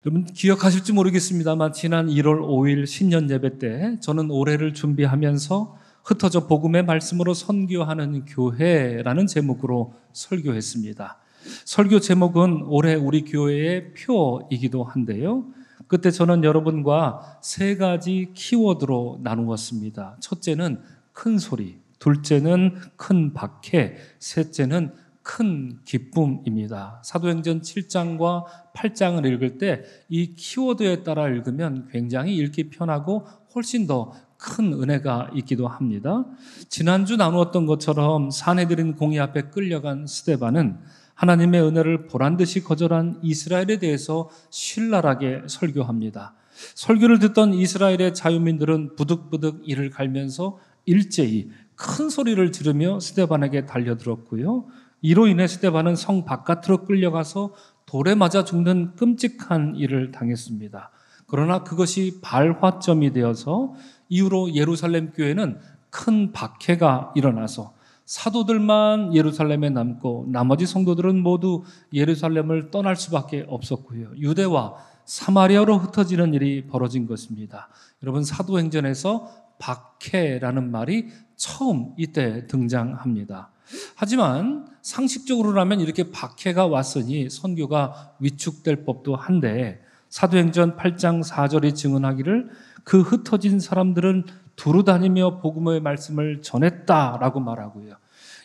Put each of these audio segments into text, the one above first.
여러분 기억하실지 모르겠습니다만 지난 1월 5일 신년 예배 때 저는 올해를 준비하면서 흩어져 복음의 말씀으로 선교하는 교회라는 제목으로 설교했습니다. 설교 제목은 올해 우리 교회의 표이기도 한데요. 그때 저는 여러분과 세 가지 키워드로 나누었습니다. 첫째는 큰 소리, 둘째는 큰 박해, 셋째는 큰 기쁨입니다. 사도행전 7장과 8장을 읽을 때 이 키워드에 따라 읽으면 굉장히 읽기 편하고 훨씬 더 큰 은혜가 있기도 합니다. 지난주 나누었던 것처럼 사내들인 공의 앞에 끌려간 스데반은 하나님의 은혜를 보란듯이 거절한 이스라엘에 대해서 신랄하게 설교합니다. 설교를 듣던 이스라엘의 자유민들은 부득부득 이를 갈면서 일제히 큰 소리를 지르며 스데반에게 달려들었고요. 이로 인해 스데반은 성 바깥으로 끌려가서 돌에 맞아 죽는 끔찍한 일을 당했습니다. 그러나 그것이 발화점이 되어서 이후로 예루살렘 교회는 큰 박해가 일어나서 사도들만 예루살렘에 남고 나머지 성도들은 모두 예루살렘을 떠날 수밖에 없었고요. 유대와 사마리아로 흩어지는 일이 벌어진 것입니다. 여러분 사도행전에서 박해라는 말이 처음 이때 등장합니다. 하지만 상식적으로라면 이렇게 박해가 왔으니 선교가 위축될 법도 한데 사도행전 8장 4절이 증언하기를 그 흩어진 사람들은 두루 다니며 복음의 말씀을 전했다라고 말하고요.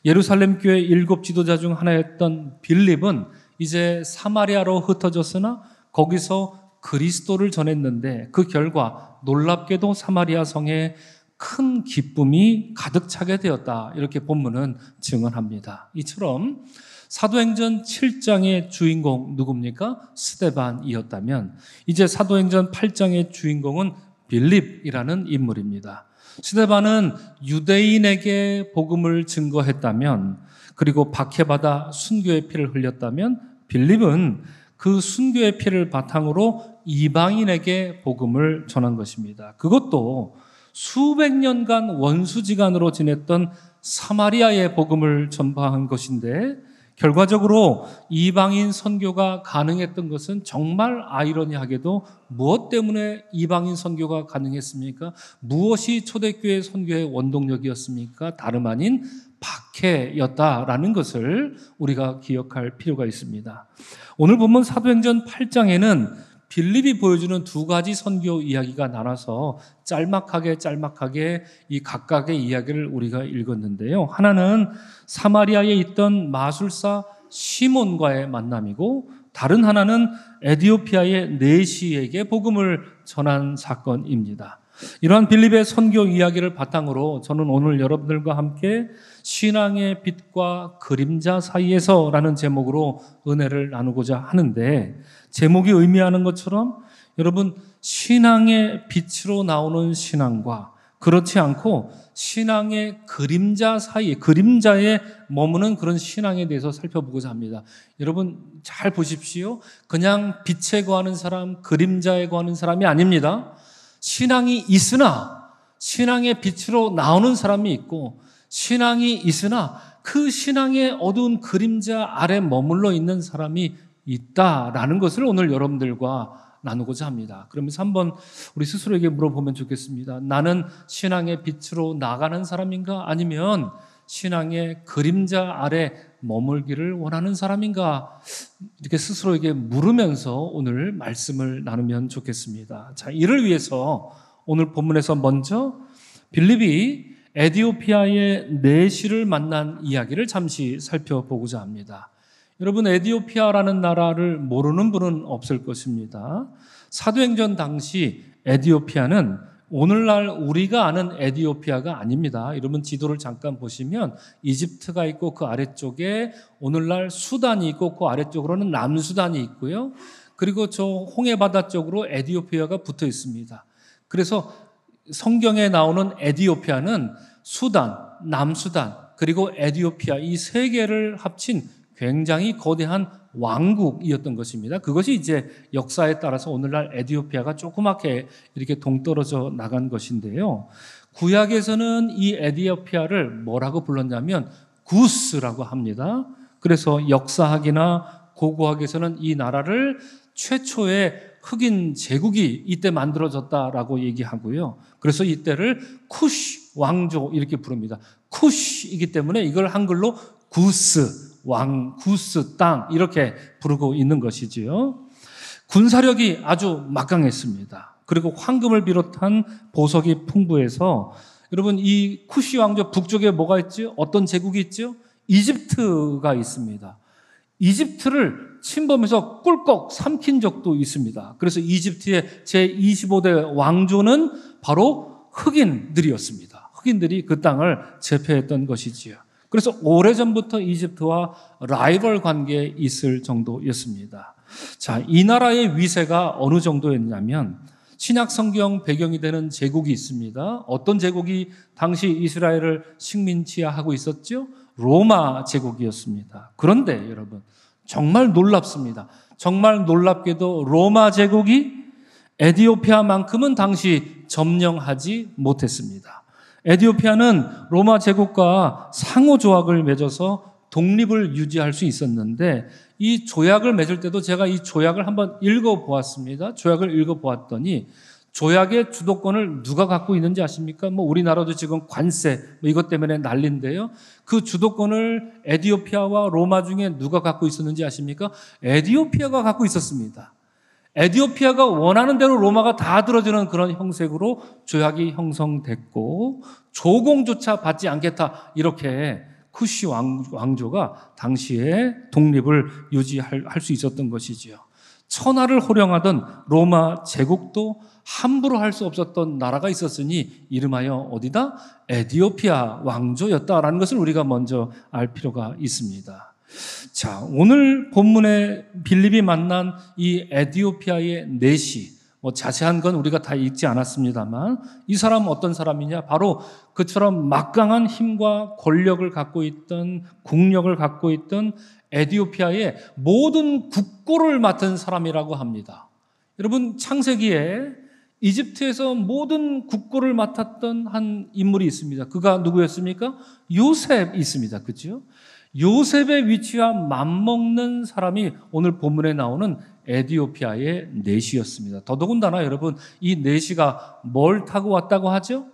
예루살렘 교회 7 지도자 중 하나였던 빌립은 이제 사마리아로 흩어졌으나 거기서 그리스도를 전했는데 그 결과 놀랍게도 사마리아 성에 큰 기쁨이 가득 차게 되었다. 이렇게 본문은 증언합니다. 이처럼 사도행전 7장의 주인공 누굽니까? 스데반이었다면 이제 사도행전 8장의 주인공은 빌립이라는 인물입니다. 스데반은 유대인에게 복음을 증거했다면 그리고 박해받아 순교의 피를 흘렸다면 빌립은 그 순교의 피를 바탕으로 이방인에게 복음을 전한 것입니다. 그것도 수백 년간 원수지간으로 지냈던 사마리아의 복음을 전파한 것인데 결과적으로 이방인 선교가 가능했던 것은 정말 아이러니하게도 무엇 때문에 이방인 선교가 가능했습니까? 무엇이 초대교회 선교의 원동력이었습니까? 다름 아닌 박해였다라는 것을 우리가 기억할 필요가 있습니다. 오늘 본문 사도행전 8장에는 빌립이 보여주는 두 가지 선교 이야기가 나눠서 짤막하게 이 각각의 이야기를 우리가 읽었는데요. 하나는 사마리아에 있던 마술사 시몬과의 만남이고 다른 하나는 에디오피아의 내시에게 복음을 전한 사건입니다. 이러한 빌립의 선교 이야기를 바탕으로 저는 오늘 여러분들과 함께 신앙의 빛과 그림자 사이에서라는 제목으로 은혜를 나누고자 하는데 제목이 의미하는 것처럼 여러분 신앙의 빛으로 나오는 신앙과 그렇지 않고 신앙의 그림자 사이, 그림자에 머무는 그런 신앙에 대해서 살펴보고자 합니다. 여러분 잘 보십시오. 그냥 빛에 거하는 사람, 그림자에 거하는 사람이 아닙니다. 신앙이 있으나 신앙의 빛으로 나오는 사람이 있고 신앙이 있으나 그 신앙의 어두운 그림자 아래 머물러 있는 사람이 있다라는 것을 오늘 여러분들과 나누고자 합니다. 그러면서 한번 우리 스스로에게 물어보면 좋겠습니다. 나는 신앙의 빛으로 나가는 사람인가? 아니면 신앙의 그림자 아래 머물기를 원하는 사람인가? 이렇게 스스로에게 물으면서 오늘 말씀을 나누면 좋겠습니다. 자, 이를 위해서 오늘 본문에서 먼저 빌립이 에디오피아의 내시를 만난 이야기를 잠시 살펴보고자 합니다. 여러분 에디오피아라는 나라를 모르는 분은 없을 것입니다. 사도행전 당시 에디오피아는 오늘날 우리가 아는 에디오피아가 아닙니다. 여러분 지도를 잠깐 보시면 이집트가 있고 그 아래쪽에 오늘날 수단이 있고 그 아래쪽으로는 남수단이 있고요. 그리고 저 홍해바다 쪽으로 에디오피아가 붙어 있습니다. 그래서 성경에 나오는 에디오피아는 수단, 남수단 그리고 에디오피아 이 세 개를 합친 굉장히 거대한 왕국이었던 것입니다. 그것이 이제 역사에 따라서 오늘날 에디오피아가 조그맣게 이렇게 동떨어져 나간 것인데요. 구약에서는 이 에디오피아를 뭐라고 불렀냐면 구스라고 합니다. 그래서 역사학이나 고고학에서는 이 나라를 최초의 흑인 제국이 이때 만들어졌다라고 얘기하고요. 그래서 이때를 쿠시 왕조 이렇게 부릅니다. 쿠시이기 때문에 이걸 한글로 구스 왕, 구스 땅 이렇게 부르고 있는 것이지요. 군사력이 아주 막강했습니다. 그리고 황금을 비롯한 보석이 풍부해서 여러분 이 쿠시 왕조 북쪽에 뭐가 있죠? 어떤 제국이 있죠? 이집트가 있습니다. 이집트를 침범해서 꿀꺽 삼킨 적도 있습니다. 그래서 이집트의 제25대 왕조는 바로 흑인들이었습니다. 흑인들이 그 땅을 제패했던 것이지요. 그래서 오래전부터 이집트와 라이벌 관계에 있을 정도였습니다. 자, 이 나라의 위세가 어느 정도였냐면 신약 성경 배경이 되는 제국이 있습니다. 어떤 제국이 당시 이스라엘을 식민지하고 있었죠? 로마 제국이었습니다. 그런데 여러분 정말 놀랍습니다. 정말 놀랍게도 로마 제국이 에티오피아만큼은 당시 점령하지 못했습니다. 에티오피아는 로마 제국과 상호 조약을 맺어서 독립을 유지할 수 있었는데 이 조약을 맺을 때도 제가 이 조약을 한번 읽어보았습니다. 조약을 읽어보았더니 조약의 주도권을 누가 갖고 있는지 아십니까? 우리나라도 지금 관세 이것 때문에 난리인데요. 그 주도권을 에티오피아와 로마 중에 누가 갖고 있었는지 아십니까? 에티오피아가 갖고 있었습니다. 에티오피아가 원하는 대로 로마가 다 들어주는 그런 형식으로 조약이 형성됐고 조공조차 받지 않겠다 이렇게 쿠시 왕조가 당시에 독립을 유지할 수 있었던 것이지요. 천하를 호령하던 로마 제국도 함부로 할 수 없었던 나라가 있었으니 이름하여 어디다? 에티오피아 왕조였다라는 것을 우리가 먼저 알 필요가 있습니다. 자, 오늘 본문에 빌립이 만난 이 에티오피아의 내시, 자세한 건 우리가 다 읽지 않았습니다만 이 사람은 어떤 사람이냐? 바로 그처럼 막강한 힘과 권력을 갖고 있던 국력을 갖고 있던 에티오피아의 모든 국고를 맡은 사람이라고 합니다. 여러분 창세기에 이집트에서 모든 국고를 맡았던 한 인물이 있습니다. 그가 누구였습니까? 요셉이 있습니다. 그렇죠? 요셉의 위치와 맞먹는 사람이 오늘 본문에 나오는 에티오피아의 내시였습니다. 더더군다나 여러분 이 내시가 뭘 타고 왔다고 하죠?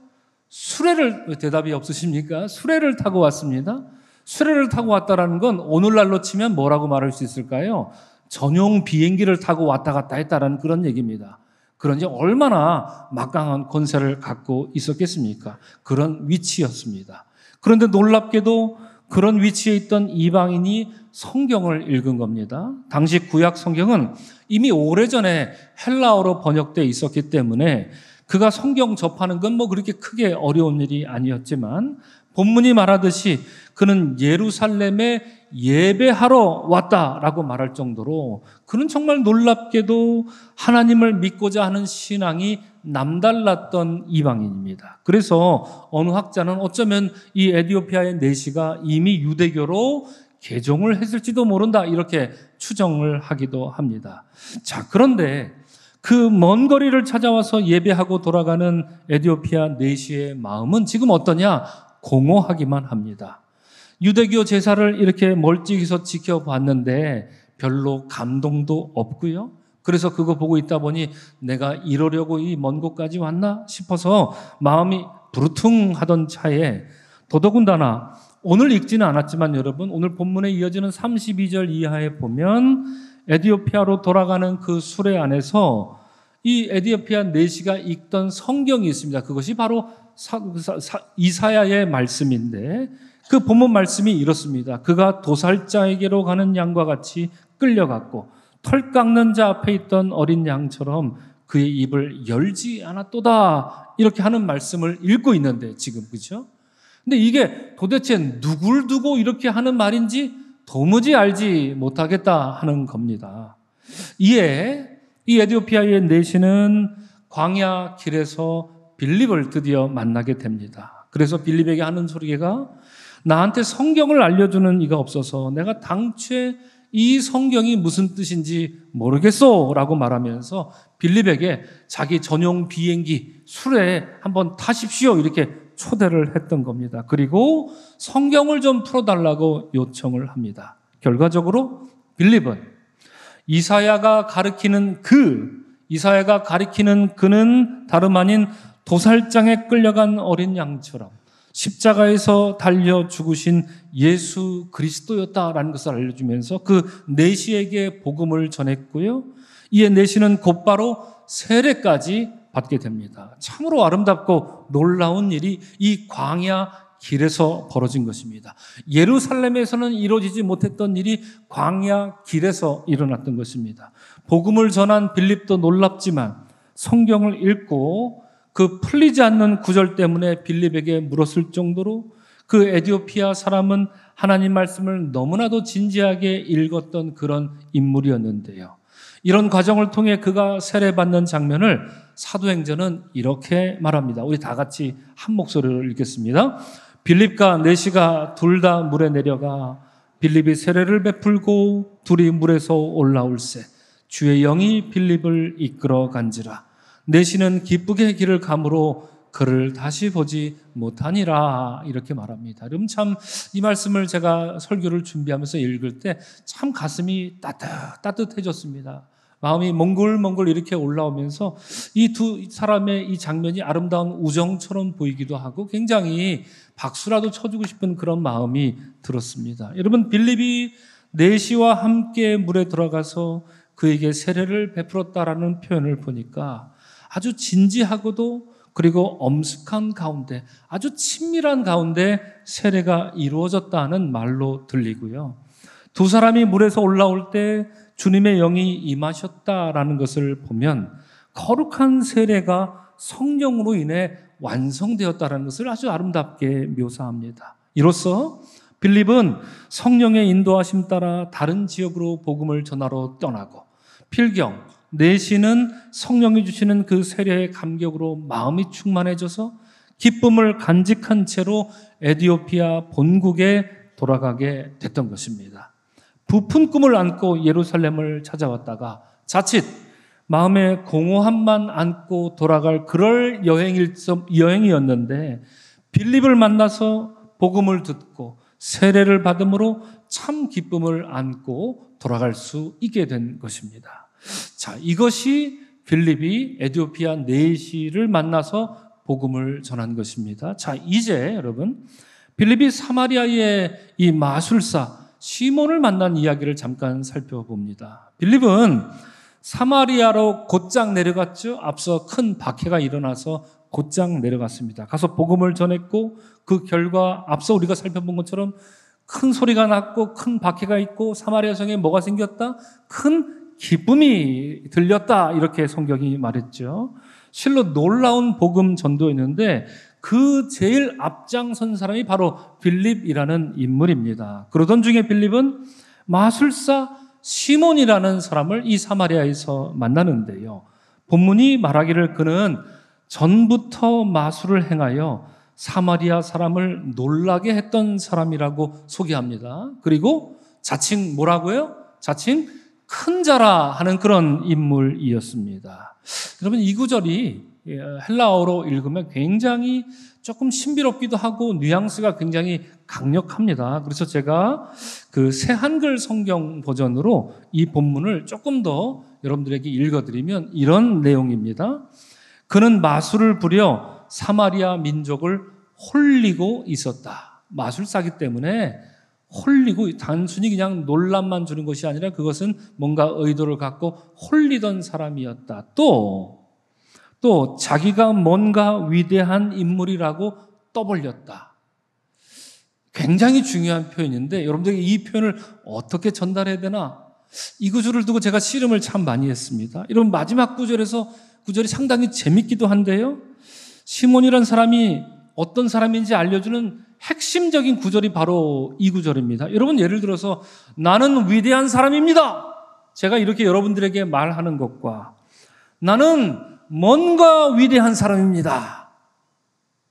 수레를, 대답이 없으십니까? 수레를 타고 왔습니다. 수레를 타고 왔다라는 건 오늘날로 치면 뭐라고 말할 수 있을까요? 전용 비행기를 타고 왔다 갔다 했다라는 그런 얘기입니다. 그런지 얼마나 막강한 권세를 갖고 있었겠습니까? 그런 위치였습니다. 그런데 놀랍게도 그런 위치에 있던 이방인이 성경을 읽은 겁니다. 당시 구약 성경은 이미 오래전에 헬라어로 번역되어 있었기 때문에 그가 성경 접하는 건 그렇게 크게 어려운 일이 아니었지만 본문이 말하듯이 그는 예루살렘에 예배하러 왔다라고 말할 정도로 그는 정말 놀랍게도 하나님을 믿고자 하는 신앙이 남달랐던 이방인입니다. 그래서 어느 학자는 어쩌면 이 에티오피아의 내시가 이미 유대교로 개종을 했을지도 모른다 이렇게 추정을 하기도 합니다. 자, 그런데 그 먼 거리를 찾아와서 예배하고 돌아가는 에티오피아 내시의 마음은 지금 어떠냐? 공허하기만 합니다. 유대교 제사를 이렇게 멀찍이서 지켜봤는데 별로 감동도 없고요. 그래서 그거 보고 있다 보니 내가 이러려고 이 먼 곳까지 왔나 싶어서 마음이 부르퉁하던 차에 더더군다나 오늘 읽지는 않았지만 여러분 오늘 본문에 이어지는 32절 이하에 보면 에티오피아로 돌아가는 그 수레 안에서 이 에티오피아 내시가 읽던 성경이 있습니다. 그것이 바로 이사야의 말씀인데 그 본문 말씀이 이렇습니다. 그가 도살자에게로 가는 양과 같이 끌려갔고 털 깎는 자 앞에 있던 어린 양처럼 그의 입을 열지 않았도다 이렇게 하는 말씀을 읽고 있는데 지금 그렇죠? 근데 이게 도대체 누굴 두고 이렇게 하는 말인지 도무지 알지 못하겠다 하는 겁니다. 이에 이 에티오피아의 내시는 광야 길에서 빌립을 드디어 만나게 됩니다. 그래서 빌립에게 하는 소리가 나한테 성경을 알려주는 이가 없어서 내가 당최 이 성경이 무슨 뜻인지 모르겠어 라고 말하면서 빌립에게 자기 전용 비행기 수레에 한번 타십시오 이렇게 초대를 했던 겁니다. 그리고 성경을 좀 풀어달라고 요청을 합니다. 결과적으로 빌립은 이사야가 가리키는 그 이사야가 가리키는 그는 다름 아닌 도살장에 끌려간 어린 양처럼 십자가에서 달려 죽으신 예수 그리스도였다라는 것을 알려주면서 그 내시에게 복음을 전했고요. 이에 내시는 곧바로 세례까지 받게 됩니다. 참으로 아름답고 놀라운 일이 이 광야 길에서 벌어진 것입니다. 예루살렘에서는 이루어지지 못했던 일이 광야 길에서 일어났던 것입니다. 복음을 전한 빌립도 놀랍지만 성경을 읽고 그 풀리지 않는 구절 때문에 빌립에게 물었을 정도로 그 에티오피아 사람은 하나님 말씀을 너무나도 진지하게 읽었던 그런 인물이었는데요. 이런 과정을 통해 그가 세례받는 장면을 사도행전은 이렇게 말합니다. 우리 다 같이 한 목소리로 읽겠습니다. 빌립과 내시가 둘 다 물에 내려가 빌립이 세례를 베풀고 둘이 물에서 올라올세 주의 영이 빌립을 이끌어 간지라 내시는 기쁘게 길을 가므로 그를 다시 보지 못하니라 이렇게 말합니다. 여러분 참 이 말씀을 제가 설교를 준비하면서 읽을 때 참 가슴이 따뜻해졌습니다. 마음이 몽글몽글 이렇게 올라오면서 이 두 사람의 이 장면이 아름다운 우정처럼 보이기도 하고 굉장히 박수라도 쳐주고 싶은 그런 마음이 들었습니다. 여러분 빌립이 내시와 함께 물에 들어가서 그에게 세례를 베풀었다라는 표현을 보니까 아주 진지하고도 그리고 엄숙한 가운데 아주 친밀한 가운데 세례가 이루어졌다는 말로 들리고요. 두 사람이 물에서 올라올 때 주님의 영이 임하셨다라는 것을 보면 거룩한 세례가 성령으로 인해 완성되었다는 것을 아주 아름답게 묘사합니다. 이로써 빌립은 성령의 인도하심 따라 다른 지역으로 복음을 전하러 떠나고 필경, 내시는 성령이 주시는 그 세례의 감격으로 마음이 충만해져서 기쁨을 간직한 채로 에티오피아 본국에 돌아가게 됐던 것입니다. 부푼 꿈을 안고 예루살렘을 찾아왔다가 자칫 마음의 공허함만 안고 돌아갈 그럴 여행이었는데 빌립을 만나서 복음을 듣고 세례를 받음으로 참 기쁨을 안고 돌아갈 수 있게 된 것입니다. 자, 이것이 빌립이 에티오피아 내시를 만나서 복음을 전한 것입니다. 자, 이제 여러분 빌립이 사마리아의 이 마술사 시몬을 만난 이야기를 잠깐 살펴봅니다. 빌립은 사마리아로 곧장 내려갔죠. 앞서 큰 박해가 일어나서 곧장 내려갔습니다. 가서 복음을 전했고 그 결과 앞서 우리가 살펴본 것처럼 큰 소리가 났고 큰 박해가 있고 사마리아 성에 뭐가 생겼다? 큰 기쁨이 들렸다. 이렇게 성경이 말했죠. 실로 놀라운 복음 전도였는데 그 제일 앞장선 사람이 바로 빌립이라는 인물입니다. 그러던 중에 빌립은 마술사 시몬이라는 사람을 이 사마리아에서 만나는데요. 본문이 말하기를 그는 전부터 마술을 행하여 사마리아 사람을 놀라게 했던 사람이라고 소개합니다. 그리고 자칭 뭐라고요? 자칭 큰 자라 하는 그런 인물이었습니다. 여러분 이 구절이 헬라어로 읽으면 굉장히 조금 신비롭기도 하고 뉘앙스가 굉장히 강력합니다. 그래서 제가 그 새 한글 성경 버전으로 이 본문을 조금 더 여러분들에게 읽어드리면 이런 내용입니다. 그는 마술을 부려 사마리아 민족을 홀리고 있었다. 마술사기 때문에 홀리고 단순히 그냥 논란만 주는 것이 아니라 그것은 뭔가 의도를 갖고 홀리던 사람이었다. 또 자기가 뭔가 위대한 인물이라고 떠벌렸다. 굉장히 중요한 표현인데 여러분들에게 이 표현을 어떻게 전달해야 되나? 이 구절을 두고 제가 씨름을 참 많이 했습니다. 이런 마지막 구절이 상당히 재밌기도 한데요. 시몬이라는 사람이 어떤 사람인지 알려주는 핵심적인 구절이 바로 이 구절입니다. 여러분 예를 들어서 나는 위대한 사람입니다. 제가 이렇게 여러분들에게 말하는 것과 나는 뭔가 위대한 사람입니다.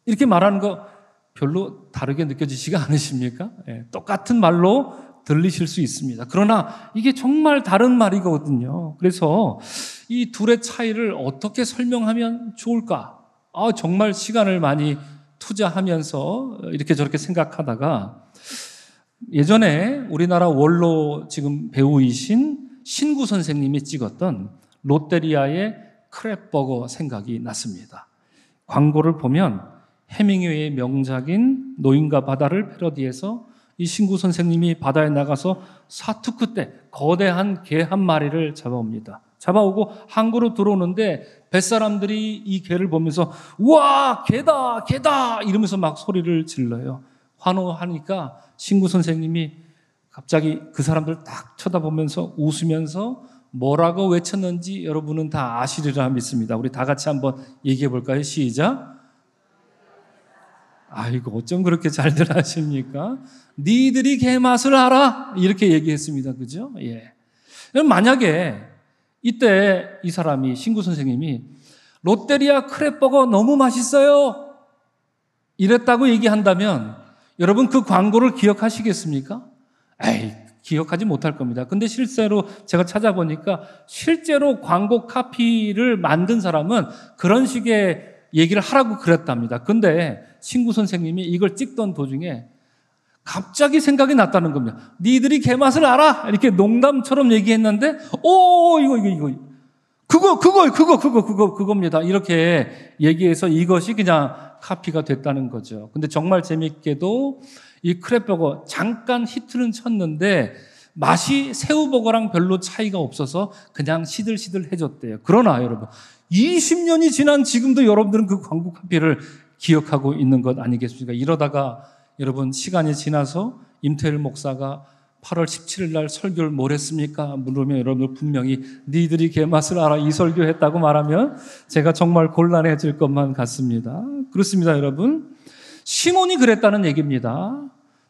이렇게 말하는 거 별로 다르게 느껴지시가 않으십니까? 똑같은 말로 들리실 수 있습니다. 그러나 이게 정말 다른 말이거든요. 그래서 이 둘의 차이를 어떻게 설명하면 좋을까? 정말 시간을 많이 투자하면서 이렇게 저렇게 생각하다가 예전에 우리나라 원로 지금 배우이신 신구 선생님이 찍었던 롯데리아의 크랩버거 생각이 났습니다. 광고를 보면 해밍웨이의 명작인 노인과 바다를 패러디해서 이 신구 선생님이 바다에 나가서 사투크 때 거대한 개 한 마리를 잡아옵니다. 잡아오고 항구로 들어오는데 뱃사람들이 이 개를 보면서 우와 개다 개다 이러면서 막 소리를 질러요. 환호하니까 신구 선생님이 갑자기 그 사람들 딱 쳐다보면서 웃으면서 뭐라고 외쳤는지 여러분은 다 아시리라 믿습니다. 우리 다 같이 한번 얘기해 볼까요? 시작. 아이고 어쩜 그렇게 잘들 하십니까? 니들이 개 맛을 알아? 이렇게 얘기했습니다. 그죠? 예. 만약에 이때 이 사람이 신구 선생님이 롯데리아 크랩버거 너무 맛있어요 이랬다고 얘기한다면 여러분 그 광고를 기억하시겠습니까? 에이 기억하지 못할 겁니다. 근데 실제로 제가 찾아보니까 실제로 광고 카피를 만든 사람은 그런 식의 얘기를 하라고 그랬답니다. 근데 신구 선생님이 이걸 찍던 도중에 갑자기 생각이 났다는 겁니다. 니들이 개맛을 알아? 이렇게 농담처럼 얘기했는데, 그겁니다. 이렇게 얘기해서 이것이 그냥 카피가 됐다는 거죠. 근데 정말 재밌게도 이 크랩버거 잠깐 히트는 쳤는데 맛이 새우버거랑 별로 차이가 없어서 그냥 시들시들해졌대요. 그러나 여러분, 20년이 지난 지금도 여러분들은 그 광고 카피를 기억하고 있는 것 아니겠습니까? 이러다가 여러분 시간이 지나서 임태일 목사가 8월 17일 날 설교를 뭘 했습니까? 물으면 여러분들 분명히 니들이 개맛을 알아 이 설교했다고 말하면 제가 정말 곤란해질 것만 같습니다. 그렇습니다, 여러분. 시몬이 그랬다는 얘기입니다.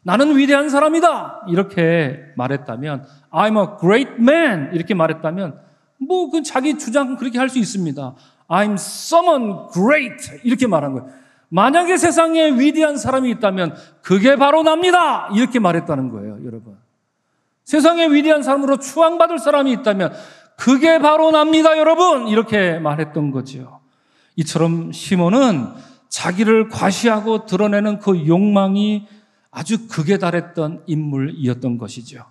나는 위대한 사람이다 이렇게 말했다면 I'm a great man 이렇게 말했다면 뭐 그 자기 주장 그렇게 할 수 있습니다. I'm someone great 이렇게 말한 거예요. 만약에 세상에 위대한 사람이 있다면 그게 바로 납니다 이렇게 말했다는 거예요. 여러분 세상에 위대한 사람으로 추앙받을 사람이 있다면 그게 바로 납니다 여러분 이렇게 말했던 거죠. 이처럼 시몬은 자기를 과시하고 드러내는 그 욕망이 아주 극에 달했던 인물이었던 것이죠.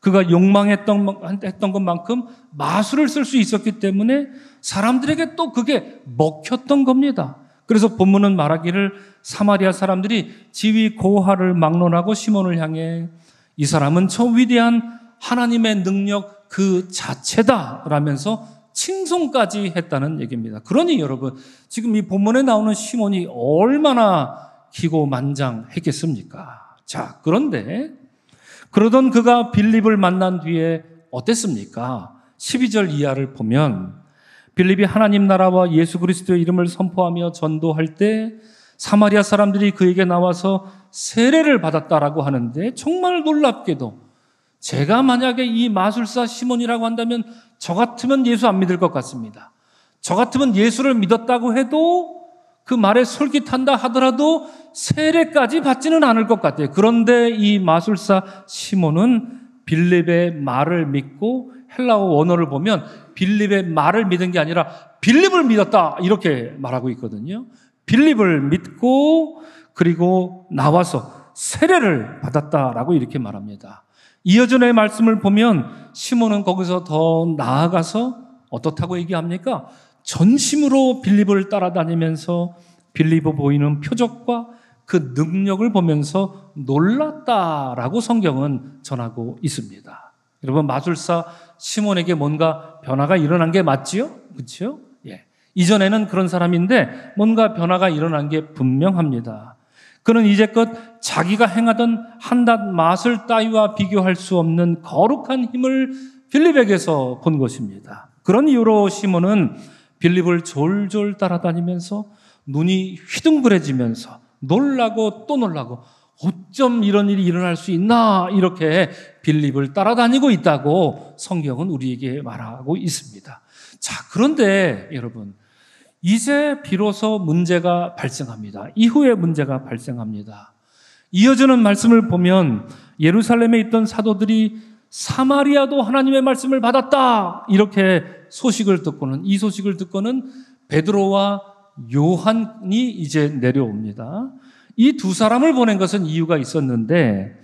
그가 욕망했던 것만큼 마술을 쓸 수 있었기 때문에 사람들에게 또 그게 먹혔던 겁니다. 그래서 본문은 말하기를 사마리아 사람들이 지위 고하를 막론하고 시몬을 향해 이 사람은 저 위대한 하나님의 능력 그 자체다 라면서 칭송까지 했다는 얘기입니다. 그러니 여러분 지금 이 본문에 나오는 시몬이 얼마나 기고만장했겠습니까? 자, 그런데 그러던 그가 빌립을 만난 뒤에 어땠습니까? 12절 이하를 보면 빌립이 하나님 나라와 예수 그리스도의 이름을 선포하며 전도할 때 사마리아 사람들이 그에게 나와서 세례를 받았다라고 하는데 정말 놀랍게도 제가 만약에 이 마술사 시몬이라고 한다면 저 같으면 예수 안 믿을 것 같습니다. 저 같으면 예수를 믿었다고 해도 그 말에 솔깃한다 하더라도 세례까지 받지는 않을 것 같아요. 그런데 이 마술사 시몬은 빌립의 말을 믿고 헬라어 원어를 보면 빌립의 말을 믿은 게 아니라 빌립을 믿었다 이렇게 말하고 있거든요. 빌립을 믿고 그리고 나와서 세례를 받았다라고 이렇게 말합니다. 이어전의 말씀을 보면 시몬은 거기서 더 나아가서 어떻다고 얘기합니까? 전심으로 빌립을 따라다니면서 빌립이 보이는 표적과 그 능력을 보면서 놀랐다라고 성경은 전하고 있습니다. 여러분 마술사 시몬에게 뭔가 변화가 일어난 게 맞지요? 그렇죠? 예. 이전에는 그런 사람인데 뭔가 변화가 일어난 게 분명합니다. 그는 이제껏 자기가 행하던 한낱 마술 따위와 비교할 수 없는 거룩한 힘을 빌립에게서 본 것입니다. 그런 이유로 시몬은 빌립을 졸졸 따라다니면서 눈이 휘둥그레지면서 놀라고 또 놀라고 어쩜 이런 일이 일어날 수 있나 이렇게 빌립을 따라다니고 있다고 성경은 우리에게 말하고 있습니다. 자, 그런데 여러분 이제 비로소 문제가 발생합니다. 이후에 문제가 발생합니다. 이어지는 말씀을 보면 예루살렘에 있던 사도들이 사마리아도 하나님의 말씀을 받았다 이렇게 이 소식을 듣고는 베드로와 요한이 이제 내려옵니다. 이 두 사람을 보낸 것은 이유가 있었는데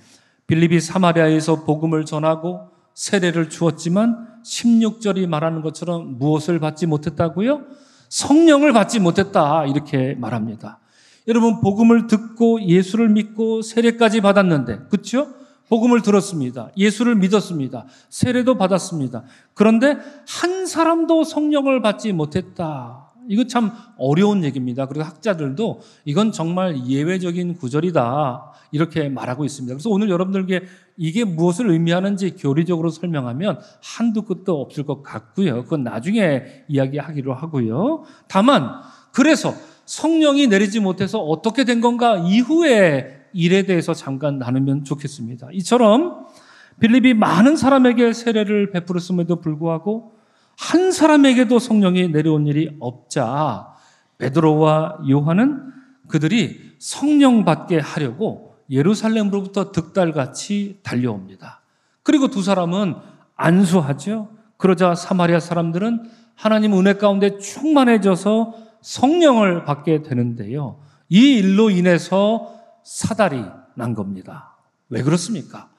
빌립이 사마리아에서 복음을 전하고 세례를 주었지만 16절이 말하는 것처럼 무엇을 받지 못했다고요? 성령을 받지 못했다 이렇게 말합니다. 여러분 복음을 듣고 예수를 믿고 세례까지 받았는데 그렇죠? 복음을 들었습니다. 예수를 믿었습니다. 세례도 받았습니다. 그런데 한 사람도 성령을 받지 못했다. 이거 참 어려운 얘기입니다. 그래서 학자들도 이건 정말 예외적인 구절이다 이렇게 말하고 있습니다. 그래서 오늘 여러분들에게 이게 무엇을 의미하는지 교리적으로 설명하면 한두 끝도 없을 것 같고요. 그건 나중에 이야기하기로 하고요. 다만 그래서 성령이 내리지 못해서 어떻게 된 건가 이후에 일에 대해서 잠깐 나누면 좋겠습니다. 이처럼 빌립이 많은 사람에게 세례를 베풀었음에도 불구하고 한 사람에게도 성령이 내려온 일이 없자 베드로와 요한은 그들이 성령 받게 하려고 예루살렘으로부터 득달같이 달려옵니다. 그리고 두 사람은 안수하죠. 그러자 사마리아 사람들은 하나님 은혜 가운데 충만해져서 성령을 받게 되는데요. 이 일로 인해서 사달이 난 겁니다. 왜 그렇습니까?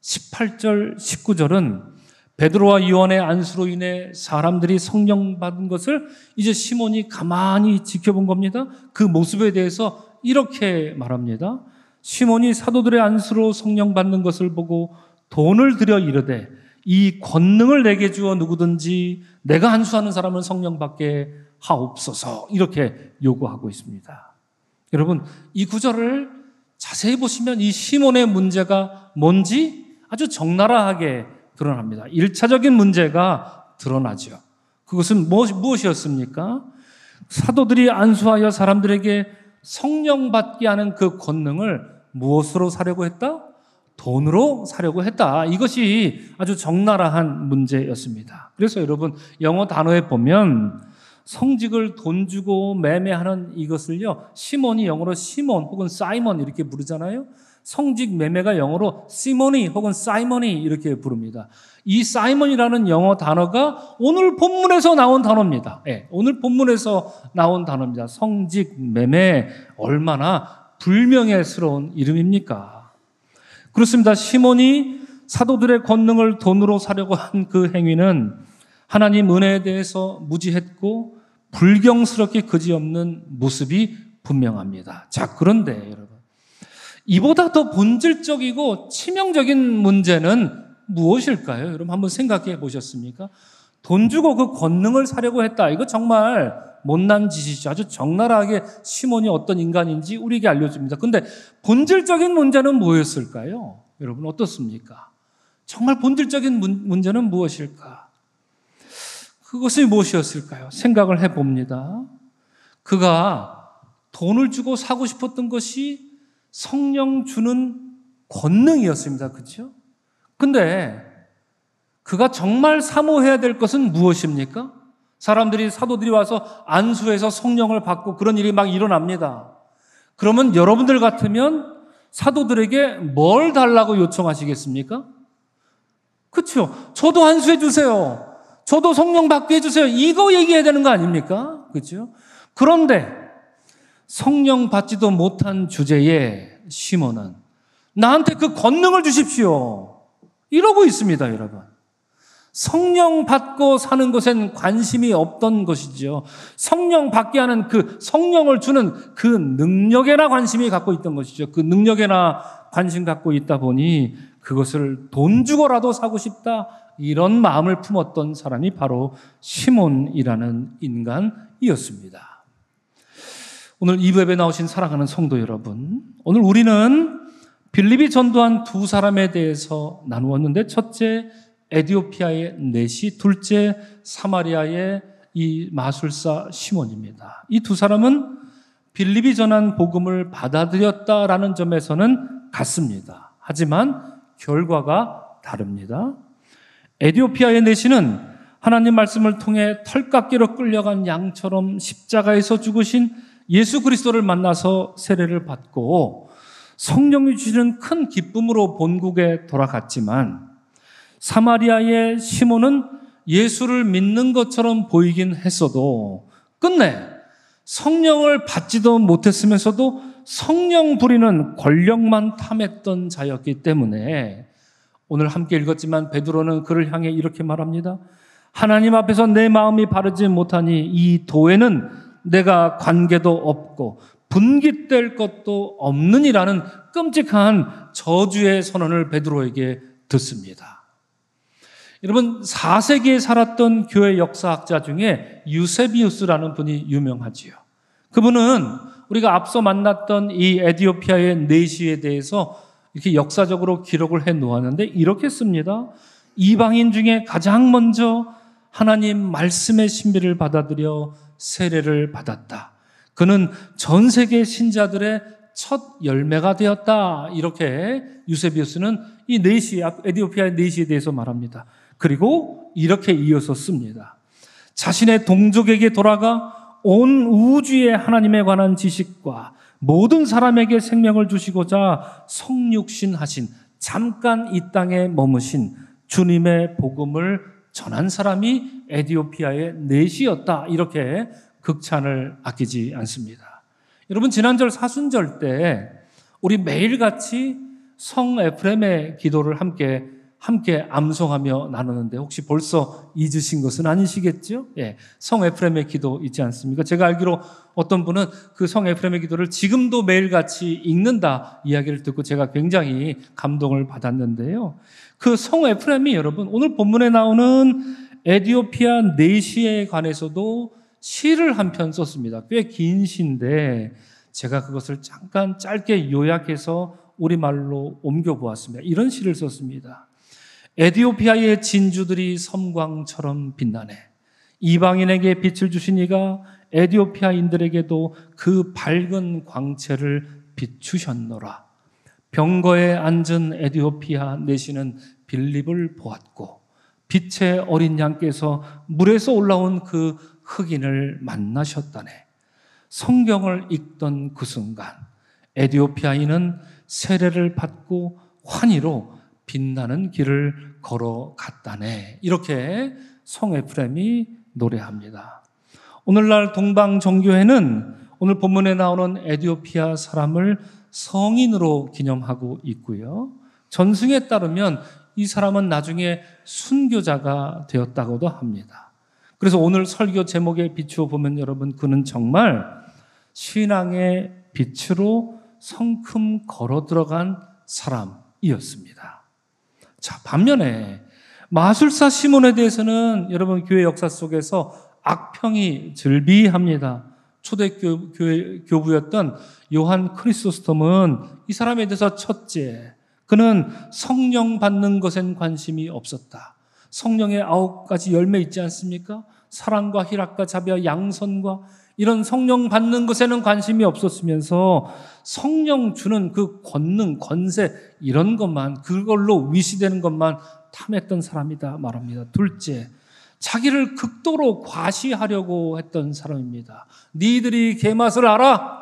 18절, 19절은 베드로와 요한의 안수로 인해 사람들이 성령 받은 것을 이제 시몬이 가만히 지켜본 겁니다. 그 모습에 대해서 이렇게 말합니다. 시몬이 사도들의 안수로 성령 받는 것을 보고 돈을 들여 이르되 이 권능을 내게 주어 누구든지 내가 안수하는 사람은 성령 받게 하옵소서 이렇게 요구하고 있습니다. 여러분 이 구절을 자세히 보시면 이 시몬의 문제가 뭔지 아주 적나라하게 드러납니다. 1차적인 문제가 드러나죠. 그것은 무엇이었습니까? 사도들이 안수하여 사람들에게 성령 받게 하는 그 권능을 무엇으로 사려고 했다? 돈으로 사려고 했다. 이것이 아주 적나라한 문제였습니다. 그래서 여러분 영어 단어에 보면 성직을 돈 주고 매매하는 이것을요, 시몬이 영어로 시몬 혹은 사이먼 이렇게 부르잖아요. 성직 매매가 영어로 시모니 혹은 사이먼이 이렇게 부릅니다. 이 사이먼이라는 영어 단어가 오늘 본문에서 나온 단어입니다. 네, 오늘 본문에서 나온 단어입니다. 성직 매매 얼마나 불명예스러운 이름입니까? 그렇습니다. 시몬이 사도들의 권능을 돈으로 사려고 한 그 행위는 하나님 은혜에 대해서 무지했고 불경스럽게 그지없는 모습이 분명합니다. 자, 그런데 여러분, 이보다 더 본질적이고 치명적인 문제는 무엇일까요? 여러분 한번 생각해 보셨습니까? 돈 주고 그 권능을 사려고 했다. 이거 정말 못난 짓이죠. 아주 적나라하게 시몬이 어떤 인간인지 우리에게 알려줍니다. 그런데 본질적인 문제는 뭐였을까요? 여러분 어떻습니까? 정말 본질적인 문제는 무엇일까? 그것이 무엇이었을까요? 생각을 해봅니다. 그가 돈을 주고 사고 싶었던 것이 성령 주는 권능이었습니다. 그렇죠? 근데 그가 정말 사모해야 될 것은 무엇입니까? 사람들이 사도들이 와서 안수해서 성령을 받고 그런 일이 막 일어납니다. 그러면 여러분들 같으면 사도들에게 뭘 달라고 요청하시겠습니까? 그렇죠? 저도 안수해 주세요. 저도 성령 받게 해주세요. 이거 얘기해야 되는 거 아닙니까? 그렇죠? 그런데 성령 받지도 못한 주제에 시몬은 나한테 그 권능을 주십시오. 이러고 있습니다, 여러분. 성령 받고 사는 것엔 관심이 없던 것이죠. 성령 받게 하는 그 성령을 주는 그 능력에나 관심이 갖고 있던 것이죠. 그 능력에나 관심 갖고 있다 보니 그것을 돈 주고라도 사고 싶다. 이런 마음을 품었던 사람이 바로 시몬이라는 인간이었습니다. 오늘 이 예배에 나오신 사랑하는 성도 여러분, 오늘 우리는 빌립이 전도한 두 사람에 대해서 나누었는데 첫째 에디오피아의 넷이, 둘째 사마리아의 이 마술사 시몬입니다. 이 두 사람은 빌립이 전한 복음을 받아들였다라는 점에서는 같습니다. 하지만 결과가 다릅니다. 에디오피아의 넷이는 하나님 말씀을 통해 털깎이로 끌려간 양처럼 십자가에서 죽으신 예수 그리스도를 만나서 세례를 받고 성령이 주시는 큰 기쁨으로 본국에 돌아갔지만 사마리아의 시몬은 예수를 믿는 것처럼 보이긴 했어도 끝내 성령을 받지도 못했으면서도 성령 부리는 권력만 탐했던 자였기 때문에 오늘 함께 읽었지만 베드로는 그를 향해 이렇게 말합니다. 하나님 앞에서 내 마음이 바르지 못하니 이 도에는 내가 관계도 없고 분깃될 것도 없느니라는 끔찍한 저주의 선언을 베드로에게 듣습니다. 여러분, 4세기에 살았던 교회 역사학자 중에 유세비우스라는 분이 유명하지요. 그분은 우리가 앞서 만났던 이 에디오피아의 내시에 대해서 이렇게 역사적으로 기록을 해 놓았는데 이렇게 씁니다. 이방인 중에 가장 먼저 하나님 말씀의 신비를 받아들여 세례를 받았다. 그는 전 세계 신자들의 첫 열매가 되었다. 이렇게 유세비우스는 이 내시, 에디오피아의 내시에 대해서 말합니다. 그리고 이렇게 이어서 씁니다. 자신의 동족에게 돌아가 온 우주의 하나님에 관한 지식과 모든 사람에게 생명을 주시고자 성육신하신, 잠깐 이 땅에 머무신 주님의 복음을 전한 사람이 에디오피아의 내시였다. 이렇게 극찬을 아끼지 않습니다. 여러분, 지난절 사순절 때 우리 매일같이 성 에프렘의 기도를 함께 암송하며 나누는데 혹시 벌써 잊으신 것은 아니시겠죠? 예, 성 에프렘의 기도 있지 않습니까? 제가 알기로 어떤 분은 그 성 에프렘의 기도를 지금도 매일같이 읽는다 이야기를 듣고 제가 굉장히 감동을 받았는데요. 그 성 에프렘이 여러분 오늘 본문에 나오는 에디오피아 내시에 관해서도 시를 한 편 썼습니다. 꽤 긴 시인데 제가 그것을 잠깐 짧게 요약해서 우리말로 옮겨보았습니다. 이런 시를 썼습니다. 에디오피아의 진주들이 섬광처럼 빛나네. 이방인에게 빛을 주신 이가 에디오피아인들에게도 그 밝은 광채를 비추셨노라. 병거에 앉은 에디오피아 내시는 빌립을 보았고 빛의 어린 양께서 물에서 올라온 그 흑인을 만나셨다네. 성경을 읽던 그 순간 에디오피아인은 세례를 받고 환희로 빛나는 길을 걸어갔다네. 이렇게 성 에프렘이 노래합니다. 오늘날 동방정교회는 오늘 본문에 나오는 에디오피아 사람을 성인으로 기념하고 있고요. 전승에 따르면 이 사람은 나중에 순교자가 되었다고도 합니다. 그래서 오늘 설교 제목에 비추어 보면 여러분, 그는 정말 신앙의 빛으로 성큼 걸어 들어간 사람이었습니다. 자, 반면에 마술사 시몬에 대해서는 여러분 교회 역사 속에서 악평이 즐비합니다. 초대교회 교부였던 요한 크리소스톰은 이 사람에 대해서 첫째, 그는 성령 받는 것엔 관심이 없었다. 성령의 9가지 열매 있지 않습니까? 사랑과 희락과 자비와 양선과 이런 성령 받는 것에는 관심이 없었으면서 성령 주는 그 권능, 권세 이런 것만, 그걸로 위시되는 것만 탐했던 사람이다 말합니다. 둘째, 자기를 극도로 과시하려고 했던 사람입니다. 니들이 개맛을 알아?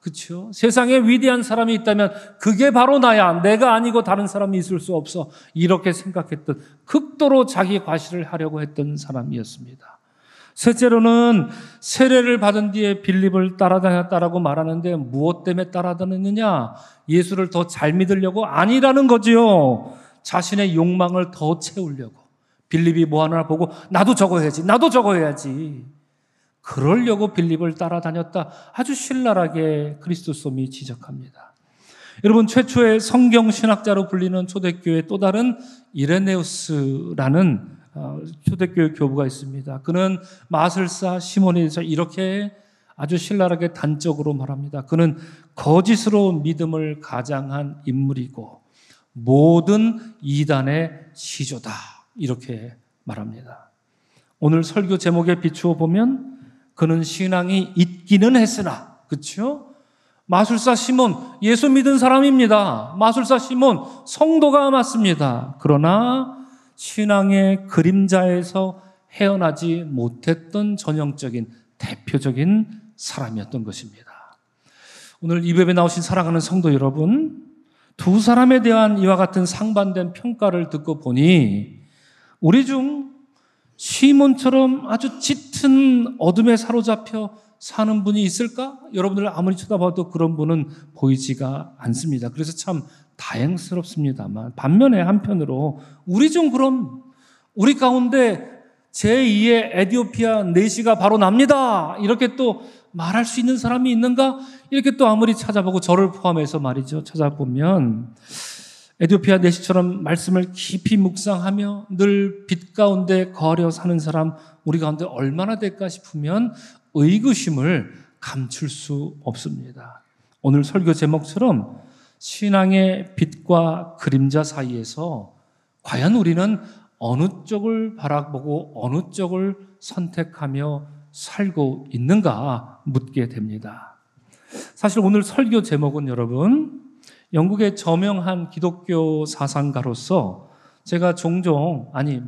그렇죠? 세상에 위대한 사람이 있다면 그게 바로 나야. 내가 아니고 다른 사람이 있을 수 없어. 이렇게 생각했던, 극도로 자기 과시를 하려고 했던 사람이었습니다. 셋째로는 세례를 받은 뒤에 빌립을 따라다녔다라고 말하는데 무엇 때문에 따라다녔느냐? 예수를 더 잘 믿으려고? 아니라는 거지요. 자신의 욕망을 더 채우려고. 빌립이 뭐 하나 보고 나도 저거 해야지, 나도 저거 해야지. 그러려고 빌립을 따라다녔다. 아주 신랄하게 크리스토솜이 지적합니다. 여러분, 최초의 성경신학자로 불리는 초대교회 또 다른 이레네우스라는 초대교회 교부가 있습니다. 그는 마술사 시몬에 대해서 이렇게 아주 신랄하게 단적으로 말합니다. 그는 거짓으로 믿음을 가장한 인물이고 모든 이단의 시조다. 이렇게 말합니다. 오늘 설교 제목에 비추어 보면 그는 신앙이 있기는 했으나, 그렇죠? 마술사 시몬, 예수 믿은 사람입니다. 마술사 시몬, 성도가 맞습니다. 그러나 신앙의 그림자에서 헤어나지 못했던 전형적인 대표적인 사람이었던 것입니다. 오늘 이 웹에 나오신 사랑하는 성도 여러분, 두 사람에 대한 이와 같은 상반된 평가를 듣고 보니 우리 중 시몬처럼 아주 짙은 어둠에 사로잡혀 사는 분이 있을까? 여러분들 아무리 쳐다봐도 그런 분은 보이지가 않습니다. 그래서 참 다행스럽습니다만 반면에 한편으로 우리 가운데 제2의 에티오피아 내시가 바로 납니다. 이렇게 또 말할 수 있는 사람이 있는가? 이렇게 또 아무리 찾아보고 저를 포함해서 말이죠. 찾아보면 에티오피아 내시처럼 말씀을 깊이 묵상하며 늘 빛 가운데 거하려 사는 사람 우리 가운데 얼마나 될까 싶으면 의구심을 감출 수 없습니다. 오늘 설교 제목처럼 신앙의 빛과 그림자 사이에서 과연 우리는 어느 쪽을 바라보고 어느 쪽을 선택하며 살고 있는가 묻게 됩니다. 사실 오늘 설교 제목은 여러분, 영국의 저명한 기독교 사상가로서 제가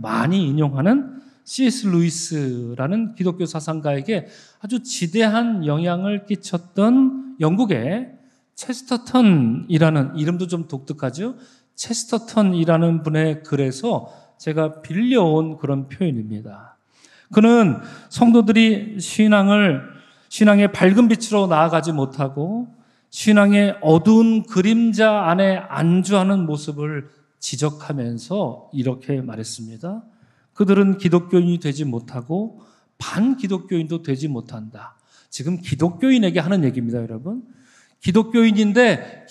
많이 인용하는 C.S. 루이스라는 기독교 사상가에게 아주 지대한 영향을 끼쳤던 영국의 체스터턴이라는, 이름도 좀 독특하죠? 체스터턴이라는 분의 글에서 제가 빌려온 그런 표현입니다. 그는 성도들이 신앙의 밝은 빛으로 나아가지 못하고 신앙의 어두운 그림자 안에 안주하는 모습을 지적하면서 이렇게 말했습니다. 그들은 기독교인이 되지 못하고 반기독교인도 되지 못한다. 지금 기독교인에게 하는 얘기입니다, 여러분. 기독교인인데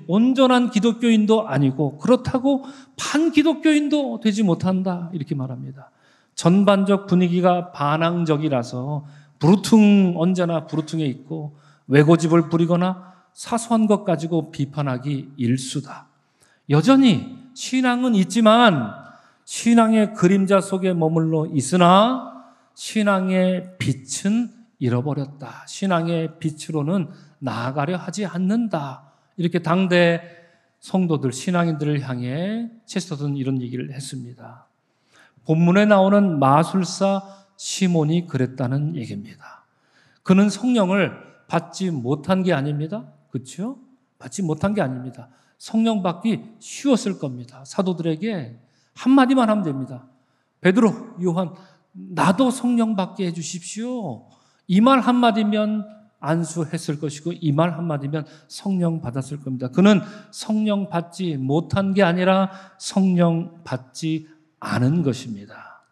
온전한 기독교인도 아니고 그렇다고 반기독교인도 되지 못한다. 이렇게 말합니다. 전반적 분위기가 반항적이라서 언제나 부르퉁에 있고 외고집을 부리거나 사소한 것 가지고 비판하기 일수다. 여전히 신앙은 있지만 신앙의 그림자 속에 머물러 있으나 신앙의 빛은 잃어버렸다. 신앙의 빛으로는 나아가려 하지 않는다. 이렇게 당대 성도들, 신앙인들을 향해 체스터턴은 이런 얘기를 했습니다. 본문에 나오는 마술사 시몬이 그랬다는 얘기입니다. 그는 성령을 받지 못한 게 아닙니다. 그렇죠? 받지 못한 게 아닙니다. 성령 받기 쉬웠을 겁니다. 사도들에게 한마디만 하면 됩니다. 베드로, 요한, 나도 성령 받게 해주십시오. 이 말 한마디면 안수했을 것이고 이 말 한마디면 성령 받았을 겁니다. 그는 성령 받지 못한 게 아니라 성령 받지 않은 것입니다.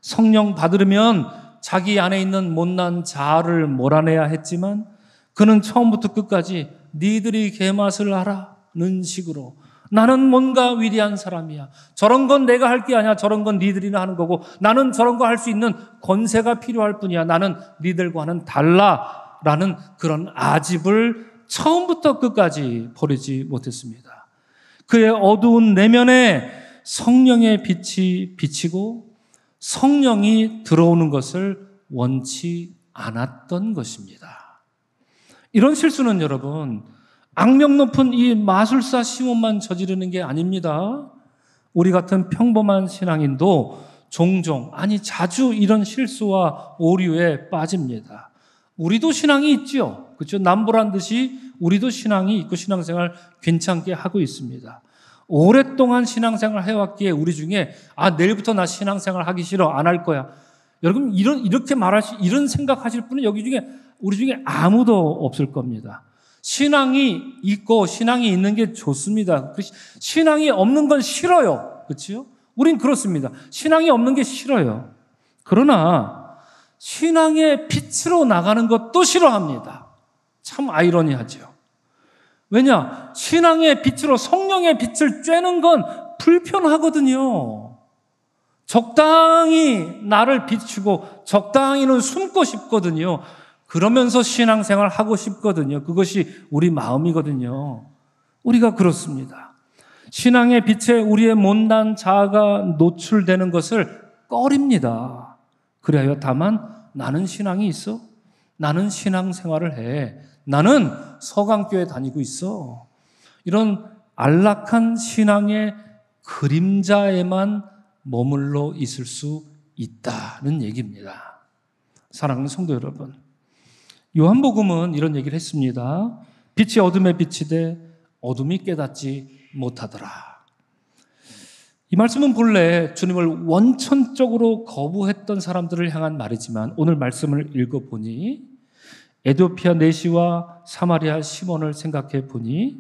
성령 받으려면 자기 안에 있는 못난 자아를 몰아내야 했지만 그는 처음부터 끝까지 니들이 개맛을 하라는 식으로 나는 뭔가 위대한 사람이야. 저런 건 내가 할 게 아니야. 저런 건 니들이나 하는 거고 나는 저런 거 할 수 있는 권세가 필요할 뿐이야. 나는 니들과는 달라라는 그런 아집을 처음부터 끝까지 버리지 못했습니다. 그의 어두운 내면에 성령의 빛이 비치고 성령이 들어오는 것을 원치 않았던 것입니다. 이런 실수는 여러분 악명 높은 이 마술사 시몬만 저지르는 게 아닙니다. 우리 같은 평범한 신앙인도 자주 이런 실수와 오류에 빠집니다. 우리도 신앙이 있죠. 그렇죠? 남보란 듯이 우리도 신앙이 있고 신앙생활 괜찮게 하고 있습니다. 오랫동안 신앙생활 해왔기에 우리 중에 내일부터 나 신앙생활 하기 싫어, 안 할 거야. 여러분 이런 생각하실 분은 우리 중에 아무도 없을 겁니다. 신앙이 있고 신앙이 있는 게 좋습니다. 신앙이 없는 건 싫어요. 그렇죠? 우린 그렇습니다. 신앙이 없는 게 싫어요. 그러나 신앙의 빛으로 나가는 것도 싫어합니다. 참 아이러니하죠. 왜냐? 신앙의 빛으로 성령의 빛을 쬐는 건 불편하거든요. 적당히 나를 비추고 적당히는 숨고 싶거든요. 그러면서 신앙생활 하고 싶거든요. 그것이 우리 마음이거든요. 우리가 그렇습니다. 신앙의 빛에 우리의 못난 자아가 노출되는 것을 꺼립니다. 그래야 다만 나는 신앙이 있어. 나는 신앙생활을 해. 나는 서강교회 다니고 있어. 이런 안락한 신앙의 그림자에만 머물러 있을 수 있다는 얘기입니다. 사랑하는 성도 여러분, 요한복음은 이런 얘기를 했습니다. 빛이 어둠에 비치되 어둠이 깨닫지 못하더라. 이 말씀은 본래 주님을 원천적으로 거부했던 사람들을 향한 말이지만 오늘 말씀을 읽어보니 에티오피아 내시와 사마리아 시몬을 생각해 보니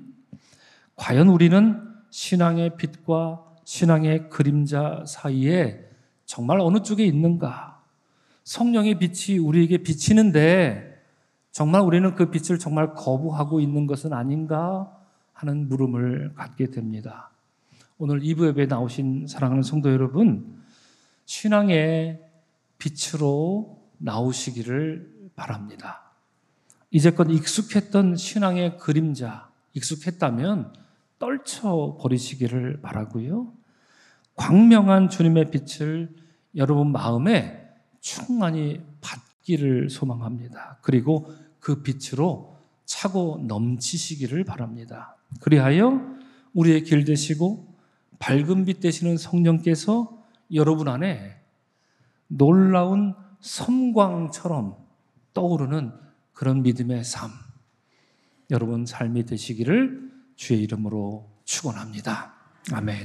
과연 우리는 신앙의 빛과 신앙의 그림자 사이에 정말 어느 쪽에 있는가? 성령의 빛이 우리에게 비치는데 정말 우리는 그 빛을 정말 거부하고 있는 것은 아닌가 하는 물음을 갖게 됩니다. 오늘 2부 예배에 나오신 사랑하는 성도 여러분, 신앙의 빛으로 나오시기를 바랍니다. 이제껏 익숙했던 신앙의 그림자, 익숙했다면 떨쳐버리시기를 바라고요. 광명한 주님의 빛을 여러분 마음에 충만히 받기를 소망합니다. 그리고 그 빛으로 차고 넘치시기를 바랍니다. 그리하여 우리의 길 되시고 밝은 빛 되시는 성령께서 여러분 안에 놀라운 섬광처럼 떠오르는 그런 믿음의 삶, 여러분 삶이 되시기를 주의 이름으로 축원합니다. 아멘.